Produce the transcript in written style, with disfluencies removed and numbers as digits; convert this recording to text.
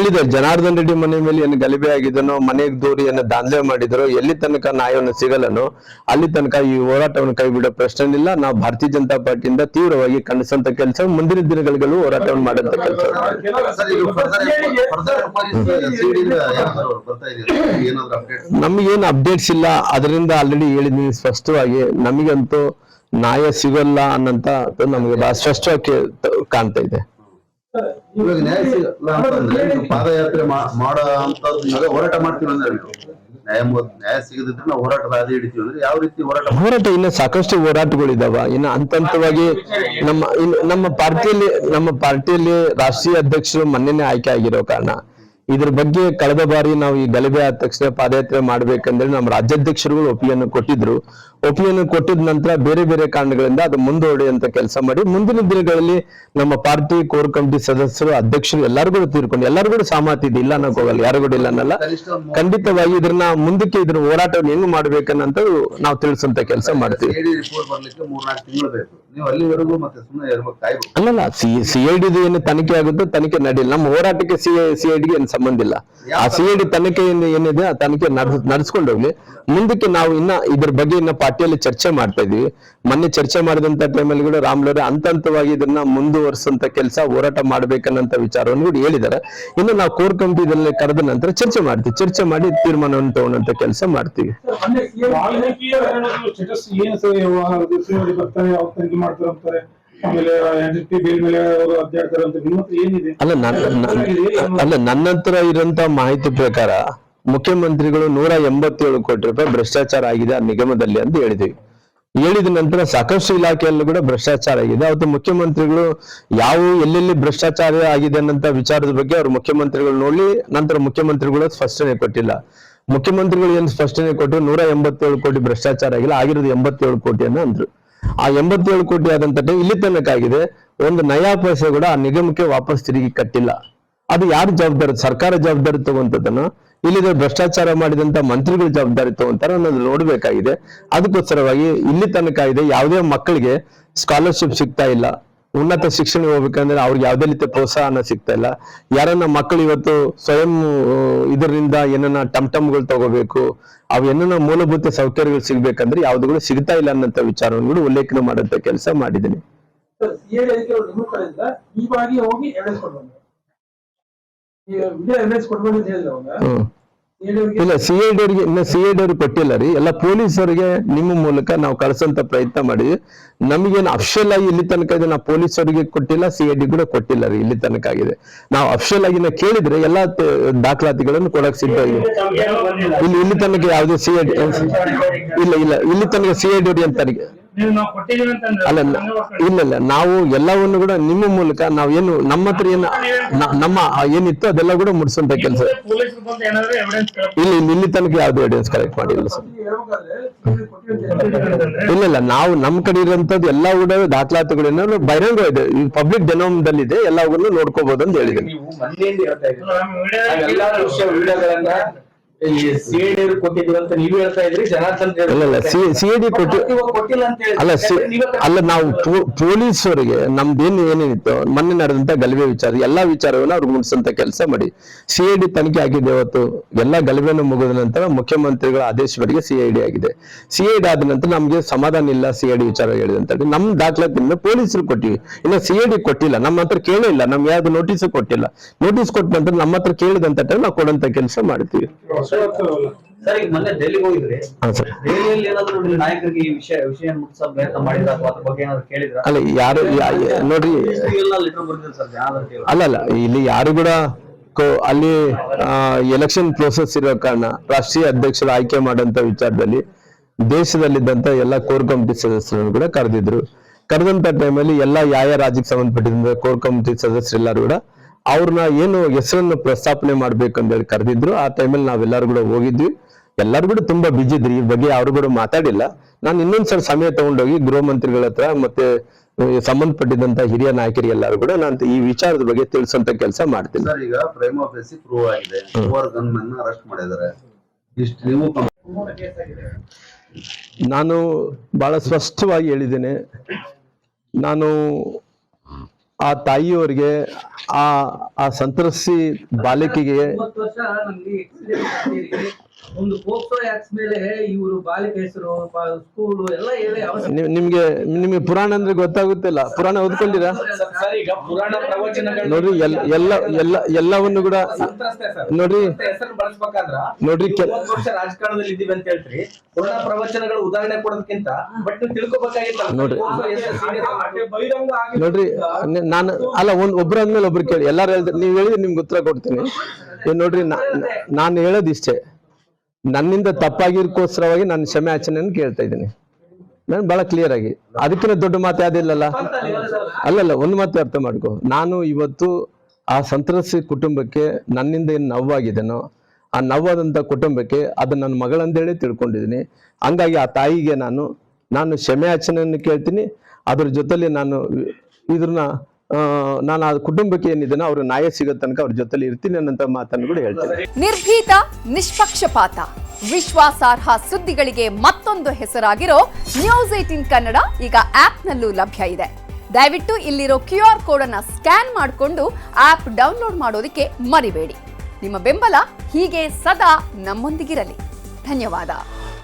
ಹೇಳಿದ್ದಾರೆ, ಜನಾರ್ದನ್ ರೆಡ್ಡಿ ಮನೆ ಮೇಲೆ ಏನು ಗಲಭೆ ಆಗಿದನೋ, ಮನೆಗೆ ದೂರಿ ಏನು ದಾಂಧಲೆ ಮಾಡಿದ್ರು, ಎಲ್ಲಿ ತನಕ ನ್ಯಾಯವನ್ನು ಸಿಗಲ್ಲನೋ ಅಲ್ಲಿ ತನಕ ಈ ಹೋರಾಟವನ್ನು ಕೈ ಬಿಡೋ ಪ್ರಶ್ನೆ ಇಲ್ಲ. ನಾವು ಭಾರತೀಯ ಜನತಾ ಪಾರ್ಟಿಯಿಂದ ತೀವ್ರವಾಗಿ ಖಂಡಿಸುವಂತ ಕೆಲಸ, ಮುಂದಿನ ದಿನಗಳಿಗೂ ಹೋರಾಟವನ್ನು ಮಾಡುವಂತ ಕೆಲಸ. ನಮಗೇನು ಅಪ್ಡೇಟ್ಸ್ ಇಲ್ಲ, ಅದರಿಂದ ಆಲ್ರೆಡಿ ಹೇಳಿದೀನಿ ಸ್ಪಷ್ಟವಾಗಿ. ನಮಗಂತೂ ನ್ಯಾಯ ಸಿಗಲ್ಲ ಅನ್ನಂತ ನಮ್ಗೆ ಬಹಳ ಸ್ಪಷ್ಟವಾಗಿ ಕಾಣ್ತಾ ಇದೆ. ಇವಾಗ ನ್ಯಾಯ ಸಿಗಲ್ಲ ಅಂತಂದ್ರೆ ಪಾದಯಾತ್ರೆ ಮಾಡೋ ಅಂತದ್ದು ಹೋರಾಟ ಮಾಡ್ತೀವಿ ಅಂದ್ರೆ ನ್ಯಾಯ ಸಿಗದಿದ್ರೆ ನಾವು ಹೋರಾಟದ ಹಾದಿ ಹಿಡಿತೀವಿ ಅಂದ್ರೆ ಯಾವ ರೀತಿ ಹೋರಾಟ? ಇನ್ನು ಸಾಕಷ್ಟು ಹೋರಾಟಗಳಿದಾವ. ಇನ್ನು ಹಂತವಾಗಿ ನಮ್ಮ ಪಾರ್ಟಿಯಲ್ಲಿ ರಾಷ್ಟ್ರೀಯ ಅಧ್ಯಕ್ಷರು ಮೊನ್ನೆನೇ ಆಯ್ಕೆ ಆಗಿರೋ ಕಾರಣ ಇದ್ರ ಬಗ್ಗೆ ಕಳೆದ ಬಾರಿ ನಾವು ಈ ಗಲಭೆ ಆದ ತಕ್ಷಣ ಪಾದಯಾತ್ರೆ ಮಾಡ್ಬೇಕಂದ್ರೆ ನಮ್ಮ ರಾಜ್ಯಾಧ್ಯಕ್ಷರುಗಳು ಒಪ್ಪಿಗೆಯನ್ನು ಕೊಟ್ಟಿದ್ರು. ಒಪ್ಪಿಗೆಯನ್ನು ಕೊಟ್ಟಿದ ನಂತರ ಬೇರೆ ಬೇರೆ ಕಾರಣಗಳಿಂದ ಅದು ಮುಂದೂಡುವಂತ ಕೆಲಸ ಮಾಡಿ, ಮುಂದಿನ ದಿನಗಳಲ್ಲಿ ನಮ್ಮ ಪಾರ್ಟಿ ಕೋರ್ ಕಮಿಟಿ ಸದಸ್ಯರು, ಅಧ್ಯಕ್ಷರು ಎಲ್ಲರೂ ಕೂಡ ತೀರ್ಕೊಂಡು ಎಲ್ಲರೂ ಕೂಡ ಸಹಮತಿ ಇದೆ, ಇಲ್ಲ ಅನ್ನೋಕೆ ಹೋಗಲ್ಲ, ಯಾರು ಕೂಡ ಇಲ್ಲ ಅನ್ನಲ್ಲ. ಖಂಡಿತವಾಗಿ ಇದ್ರ ಹೋರಾಟವನ್ನು ಹೆಂಗ್ ಮಾಡ್ಬೇಕನ್ನಂತ ನಾವು ತಿಳಿಸುವಂತ ಕೆಲಸ ಮಾಡ್ತೀವಿ. ಅಲ್ಲಲ್ಲ, CID ಏನು ತನಿಖೆ ಆಗುತ್ತೋ ತನಿಖೆ ನಡೆಯಿಲ್ಲ. ನಮ್ಮ ಹೋರಾಟಕ್ಕೆ CIDಗೆ ಏನು ಸಂಬಂಧ ಇಲ್ಲ. ಆ CID ತನಿಖೆಯಿಂದ ಏನಿದೆ ಆ ತನಿಖೆ ನಡೆಸ್ಕೊಂಡು ಹೋಗ್ಲಿ. ಮುಂದಕ್ಕೆ ನಾವು ಇದ್ರ ಬಗ್ಗೆ ಪಾರ್ಟಿಯಲ್ಲಿ ಚರ್ಚೆ ಮಾಡ್ತಾ ಇದೀವಿ. ಮೊನ್ನೆ ಚರ್ಚೆ ಮಾಡಿದಂತ ಟೈಮಲ್ಲಿ ಕೂಡ ರಾಮ್ಲವ್ರೆ ಹಂತವಾಗಿ ಇದನ್ನ ಮುಂದುವರಿಸುವಂತ ಕೆಲಸ, ಹೋರಾಟ ಮಾಡ್ಬೇಕನ್ನಂತ ವಿಚಾರವನ್ನು ಕೂಡ ಹೇಳಿದ್ದಾರೆ. ಇನ್ನು ನಾವು ಕೋರ್ ಕಮಿಟಿ ಇದರಲ್ಲಿ ಕರೆದ ನಂತರ ಚರ್ಚೆ ಮಾಡ್ತೀವಿ, ಚರ್ಚೆ ಮಾಡಿ ತೀರ್ಮಾನವನ್ನು ತಗೊಳ್ಳೋಂತ ಕೆಲಸ ಮಾಡ್ತೀವಿ. ಅಲ್ಲ, ನನ್ನ ಹತ್ರ ಇರುವಂತ ಮಾಹಿತಿ ಪ್ರಕಾರ ಮುಖ್ಯಮಂತ್ರಿಗಳು 187 ಕೋಟಿ ರೂಪಾಯಿ ಭ್ರಷ್ಟಾಚಾರ ಆಗಿದೆ ಆ ನಿಗಮದಲ್ಲಿ ಅಂತ ಹೇಳಿದ್ವಿ. ಹೇಳಿದ ನಂತರ ಸಾಕಷ್ಟು ಇಲಾಖೆಯಲ್ಲೂ ಕೂಡ ಭ್ರಷ್ಟಾಚಾರ ಆಗಿದೆ. ಅವತ್ತು ಮುಖ್ಯಮಂತ್ರಿಗಳು ಎಲ್ಲೆಲ್ಲಿ ಭ್ರಷ್ಟಾಚಾರ ಆಗಿದೆ ಅನ್ನಂತ ವಿಚಾರದ ಬಗ್ಗೆ ಅವ್ರು ಮುಖ್ಯಮಂತ್ರಿಗಳು ನೋಡಿ ನಂತರ ಮುಖ್ಯಮಂತ್ರಿಗಳು ಸ್ಪಷ್ಟನೆ ಕೊಟ್ಟಿಲ್ಲ. ಮುಖ್ಯಮಂತ್ರಿಗಳು ಏನು ಸ್ಪಷ್ಟನೆ ಕೊಟ್ಟರು, 187 ಕೋಟಿ ಭ್ರಷ್ಟಾಚಾರ ಆಗಿಲ್ಲ, ಆಗಿರೋದು 87 ಕೋಟಿಯನ್ನ ಅಂದ್ರು. ಆ 87 ಕೋಟಿ ಆದಂತ ಇಲ್ಲಿ ತನಕ ಆಗಿದೆ, ಒಂದು ನಯಾ ಪೈಸೆ ಕೂಡ ಆ ನಿಗಮಕ್ಕೆ ವಾಪಸ್ ತಿರುಗಿ ಕಟ್ಟಿಲ್ಲ. ಅದು ಯಾರು ಜವಾಬ್ದಾರಿ? ಸರ್ಕಾರ ಜವಾಬ್ದಾರಿ ತಗೊಂತದನ್ನು ಇಲ್ಲಿದೆ ಭ್ರಷ್ಟಾಚಾರ ಮಾಡಿದಂತ ಮಂತ್ರಿಗಳು ಜವಾಬ್ದಾರಿ ತಗೊಂತಾರೆ ಅನ್ನೋದು ನೋಡ್ಬೇಕಾಗಿದೆ. ಅದಕ್ಕೋಸ್ಕರವಾಗಿ ಇಲ್ಲಿ ತನಕ ಇದೆ, ಯಾವುದೇ ಮಕ್ಕಳಿಗೆ ಸ್ಕಾಲರ್ಶಿಪ್ ಸಿಗ್ತಾ ಇಲ್ಲ, ಉನ್ನತ ಶಿಕ್ಷಣ ಹೋಗ್ಬೇಕಂದ್ರೆ ಅವ್ರಿಗೆ ಯಾವುದೇ ರೀತಿಯ ಪ್ರೋತ್ಸಾಹನ ಸಿಗ್ತಾ ಇಲ್ಲ. ಯಾರನ್ನ ಮಕ್ಕಳು ಇವತ್ತು ಸ್ವಯಂ ಇದರಿಂದ ಏನನ್ನ ಟಮ್ಗಳು ತಗೋಬೇಕು, ಅವು ಏನನ್ನ ಮೂಲಭೂತ ಸೌಕರ್ಯಗಳು ಸಿಗ್ಬೇಕಂದ್ರೆ ಯಾವ್ದುಗಳು ಸಿಗ್ತಾ ಇಲ್ಲ ಅನ್ನಂತ ವಿಚಾರವನ್ನು ಕೂಡ ಉಲ್ಲೇಖನ ಮಾಡುವಂತ ಕೆಲಸ ಮಾಡಿದ್ದೀನಿ. ಇಲ್ಲ, CID ಅವ್ರಿಗೆ ಇನ್ನ CID ಅವ್ರಿಗೆ ಕೊಟ್ಟಿಲ್ಲ ರೀ, ಎಲ್ಲ ಪೊಲೀಸರಿಗೆ ನಿಮ್ಮ ಮೂಲಕ ನಾವು ಕಳಿಸಂತ ಪ್ರಯತ್ನ ಮಾಡಿದ್ವಿ. ನಮಗೇನು ಅಫಿಷಿಯಲ್ ಆಗಿ ಇಲ್ಲಿ ತನಕ ಇದೆ, ನಾವು ಪೊಲೀಸರಿಗೆ ಕೊಟ್ಟಿಲ್ಲ, CID ಕೂಡ ಕೊಟ್ಟಿಲ್ಲ ರೀ ಇಲ್ಲಿ ತನಕ ಆಗಿದೆ. ನಾವು ಅಫಿಷಿಯಲ್ ಆಗಿ ಕೇಳಿದ್ರೆ ಎಲ್ಲಾ ದಾಖಲಾತಿಗಳನ್ನು ಕೊಡಕ್ ಸಿದ್ಧ ಇದೆ. ಇಲ್ಲಿ ತನಕ ಯಾವುದೇ CID ಇಲ್ಲ, ಇಲ್ಲಿ ತನಕ CID ಅವ್ರಿಗೆ ಅಂತ ಅಲ್ಲ, ಇಲ್ಲ, ನಾವು ಎಲ್ಲವನ್ನು ಕೂಡ ನಿಮ್ಮ ಮೂಲಕ ನಾವೇನು ನಮ್ಮ ಹತ್ರ ನಮ್ಮ ಏನಿತ್ತು ಅದೆಲ್ಲ ಕೂಡ ಮುಡಿಸುವಂತ ಕೆಲಸ. ಇಲ್ಲಿ ತನಕ ಯಾವ್ದು ಎವಿಡೆನ್ಸ್ ಕಲೆಕ್ಟ್ ಮಾಡಿಲ್ಲ ಸರ್. ಇಲ್ಲ, ನಾವು ನಮ್ಮ ಕಡೆ ಇರುವಂತದ್ದು ಎಲ್ಲ ಕೂಡ ದಾಖಲಾತಿಗಳನ್ನ ಬಹಿರಂಗ ಇದೆ, ಪಬ್ಲಿಕ್ ಡೊಮೇನ್ದಲ್ಲಿದೆ, ಎಲ್ಲವನ್ನು ನೋಡ್ಕೋಬಹುದು ಅಂತ ಹೇಳಿದ್ದೀನಿ. CID ಕೊಟ್ಟಿದ್ದೀವಿ ಅಂತ ನೀವು ಹೇಳ್ತಾ ಇದ್ರಿ, ಜನಾರ್ದನ್ CID ಅಲ್ಲ, ನಾವು ಪೊಲೀಸರಿಗೆ ಏನೇನಿತ್ತು ಮೊನ್ನೆ ನಡೆದಂತ ಗಲಭೆ ವಿಚಾರ ಎಲ್ಲಾ ವಿಚಾರವನ್ನು ಅವ್ರಿಗೆ ಮುಗಿಸಂತ ಕೆಲಸ ಮಾಡಿ CID ತನಿಖೆ ಆಗಿದೆ. ಇವತ್ತು ಎಲ್ಲಾ ಗಲಭೆಯನ್ನು ಮುಗಿದ ನಂತರ ಮುಖ್ಯಮಂತ್ರಿಗಳ ಆದೇಶ ಮೇರೆಗೆ CID ಆಗಿದೆ. CID ಆದ ನಂತರ ನಮ್ಗೆ ಸಮಾಧಾನ ಇಲ್ಲ, CID ವಿಚಾರ ಹೇಳಿದಂತ ನಮ್ ದಾಖಲಾತಿಯಿಂದ ಪೊಲೀಸರು ಕೊಟ್ಟಿವಿ, ಇನ್ನು CID ಕೊಟ್ಟಿಲ್ಲ, ನಮ್ಮ ಹತ್ರ ಕೇಳಿಲ್ಲ, ನಮ್ಗೆ ಯಾವ್ದು ನೋಟಿಸ್ ಕೊಟ್ಟಿಲ್ಲ. ನೋಟಿಸ್ ಕೊಟ್ಟ ನಂತರ ನಮ್ಮ ಹತ್ರ ಕೇಳಿದಂತ ಟೈಮ್ ನಾವು ಕೊಡಂತ ಕೆಲಸ ಮಾಡ್ತೀವಿ. ಸರ್, ಈಗ ಮೊನ್ನೆ ಡೆಲ್ಲಿಗೆ ಹೋಗಿದ್ರಿ, ದೆಹಲಿಯಲ್ಲಿ ಏನಾದ್ರು ನಾಯಕರಿಗೆ ಈ ವಿಷಯ ಮುಟ್ಟಿಸೋ ಪ್ರಯತ್ನ ಮಾಡಿದ್ರ ಅಥವಾ ಅದ್ರ ಬಗ್ಗೆ ಏನಾದ್ರು ಕೇಳಿದ್ರ? ಅಲ್ಲ, ಯಾರು ನೋಡ್ರಿ, ಅಲ್ಲ ಇಲ್ಲಿ ಯಾರು ಕೂಡ ಅಲ್ಲಿ ಎಲೆಕ್ಷನ್ ಪ್ರೋಸೆಸ್ ಇರೋ ಕಾರಣ ರಾಷ್ಟ್ರೀಯ ಅಧ್ಯಕ್ಷರು ಆಯ್ಕೆ ಮಾಡುವಂತ ವಿಚಾರದಲ್ಲಿ ದೇಶದಲ್ಲಿದ್ದಂತ ಎಲ್ಲ ಕೋರ್ ಕಮಿಟಿ ಸದಸ್ಯರನ್ನು ಕೂಡ ಕರೆದಂತ ಟೈಮಲ್ಲಿ ಎಲ್ಲ ರಾಜ್ಯಕ್ಕೆ ಸಂಬಂಧಪಟ್ಟಿದ್ದ ಕೋರ್ ಕಮಿಟಿ ಸದಸ್ಯರೆಲ್ಲರೂ ಕೂಡ ಅವ್ರನ್ನ ಏನು ಹೆಸರನ್ನು ಪ್ರಸ್ತಾಪನೆ ಮಾಡ್ಬೇಕು ಅಂತ ಹೇಳಿ ಕರೆದಿದ್ರು. ಆ ಟೈಮಲ್ಲಿ ನಾವೆಲ್ಲರೂ ಕೂಡ ಹೋಗಿದ್ವಿ. ಎಲ್ಲರೂ ಕೂಡ ತುಂಬಾ ಬಿಜಿ ಇದ್ರಿ, ಈ ಬಗ್ಗೆ ಅವ್ರು ಕೂಡ ಮಾತಾಡಿಲ್ಲ. ನಾನು ಇನ್ನೊಂದ್ಸಲ ಸಮಯ ತಗೊಂಡೋಗಿ ಗೃಹ ಮಂತ್ರಿಗಳ ಹತ್ರ ಮತ್ತೆ ಸಂಬಂಧಪಟ್ಟಿದ್ದಂತ ಹಿರಿಯ ನಾಯಕರಿಗೆ ಎಲ್ಲರೂ ಕೂಡ ನಾನು ಈ ವಿಚಾರದ ಬಗ್ಗೆ ತಿಳಿಸುವಂತ ಕೆಲಸ ಮಾಡ್ತೀನಿ. ಈಗ ಪ್ರೈಮಾ ಫೇಸಿ ಪ್ರೂವ್ ಆಗಿದೆ, 4 ಗನ್‌ಮನ್ ಅರೆಸ್ಟ್ ಮಾಡಿದ್ದಾರೆ. ಇಷ್ಟು ನೀವು ನಾನು ಬಹಳ ಸ್ಪಷ್ಟವಾಗಿ ಹೇಳಿದ್ದೇನೆ, ನಾನು ಆ ತಾಯಿಯವರಿಗೆ ಆ ಸಂತ್ರಸ್ತಿ ಬಾಲಕಿಗೆ 30 ವರ್ಷ ನಮ್ಗೆ ಎಕ್ಸಿಡೆಂಟ್ ಒಂದು ಪೋಕ್ಸೋ ಆಕ್ಟ್ಸ್ ಮೇಲೆ ಇವರು ಬಾಲಿಕೆ ಹೆಸರು ಸ್ಕೂಲು ಎಲ್ಲ ಹೇಳಿ ನಿಮ್ಗೆ ಪುರಾಣ ಅಂದ್ರೆ ಗೊತ್ತಾಗುತ್ತಿಲ್ಲ. ಪುರಾಣ ಓದ್ಕೊಂಡಿರಾ? ಸರ್, ಈಗ ಪುರಾಣ ಪ್ರವಚನಗಳು ನೋಡ್ರಿ ಎಲ್ಲವನ್ನು ಕೂಡ ನೋಡ್ರಿ ಹೆಸರು ಬಳಸ್ಬೇಕಾದ್ರ ನೋಡ್ರಿ 30 ವರ್ಷ ರಾಜಕಾರಣದಲ್ಲಿ ಇದ್ದೀವಿ ಅಂತ ಹೇಳ್ತೀರಿ. ಪುರಾಣ ಪ್ರವಚನಗಳು ಉದಾಹರಣೆ ಕೊಡೋದಕ್ಕಿಂತ ಬಟ್ ನೀವು ತಿಳ್ಕೊಬೇಕಾಗಿತ್ತಲ್ಲ. ನೋಡ್ರಿ. ಬಹಿರಂಗ ಆಗಿ ನೋಡ್ರಿ ನಾನು ಅಲ್ಲ ಒಬ್ರ ಅಂದ್ಮೇಲೆ ಒಬ್ರು ಕೇಳಿ. ಎಲ್ಲಾರು ಹೇಳಿದ್ರೆ ನೀವ್ ಹೇಳಿದ್ರೆ ನಿಮ್ಗೆ ಉತ್ತರ ಕೊಡ್ತೀನಿ. ನೋಡ್ರಿ ನಾನು ಹೇಳೋದಿಷ್ಟೇ, ನನ್ನಿಂದ ತಪ್ಪಾಗಿರ್ಕೋಸ್ಕರವಾಗಿ ನಾನು ಕ್ಷಮೆ ಯಾಚನೆಯನ್ನು ಕೇಳ್ತಾ ಇದ್ದೀನಿ. ನಾನು ಬಹಳ ಕ್ಲಿಯರ್ ಆಗಿ, ಅದಕ್ಕಿಂತ ದೊಡ್ಡ ಮಾತು ಯಾವ್ದಿಲ್ಲಲ್ಲ. ಅಲ್ಲಲ್ಲ, ಒಂದು ಮಾತು ಅರ್ಥ ಮಾಡ್ಕೊ. ನಾನು ಇವತ್ತು ಆ ಸಂತ್ರಸ್ತ ಕುಟುಂಬಕ್ಕೆ ನನ್ನಿಂದ ಏನು ನೋವಾಗಿದೆನೋ ಆ ನೋವಾದಂಥ ಕುಟುಂಬಕ್ಕೆ ಅದು ನನ್ನ ಮಗಳಂದೇಳಿ ತಿಳ್ಕೊಂಡಿದ್ದೀನಿ. ಹಂಗಾಗಿ ಆ ತಾಯಿಗೆ ನಾನು ಕ್ಷಮೆ ಯಾಚನೆಯನ್ನು ಕೇಳ್ತೀನಿ. ಅದ್ರ ಜೊತೆಲಿ ನಾನು ಆ ಕುಟುಂಬಕ್ಕೆ ಏನಿದೆನೋ ಅವ್ರ ನ್ಯಾಯ ಸಿಗೋ ತನಕ ಅವ್ರ ಜೊತೆಲಿ ಇರ್ತೀನಿ ಅನ್ನೋ ಮಾತನ್ನು ಕೂಡ ಹೇಳ್ತೀನಿ. ನಿರ್ಭೀತ, ನಿಷ್ಪಕ್ಷಪಾತ, ವಿಶ್ವಾಸಾರ್ಹ ಸುದ್ದಿಗಳಿಗೆ ಮತ್ತೊಂದು ಹೆಸರಾಗಿರೋ ನ್ಯೂಸ್ 18 ಕನ್ನಡ ಈಗ ಆಪ್ನಲ್ಲೂ ಲಭ್ಯ ಇದೆ. ದಯವಿಟ್ಟು ಇಲ್ಲಿರೋ QR ಕೋಡ್ ಅನ್ನ ಸ್ಕ್ಯಾನ್ ಮಾಡಿಕೊಂಡು ಆಪ್ ಡೌನ್ಲೋಡ್ ಮಾಡೋದಕ್ಕೆ ಮರಿಬೇಡಿ. ನಿಮ್ಮ ಬೆಂಬಲ ಹೀಗೆ ಸದಾ ನಮ್ಮೊಂದಿಗಿರಲಿ. ಧನ್ಯವಾದ.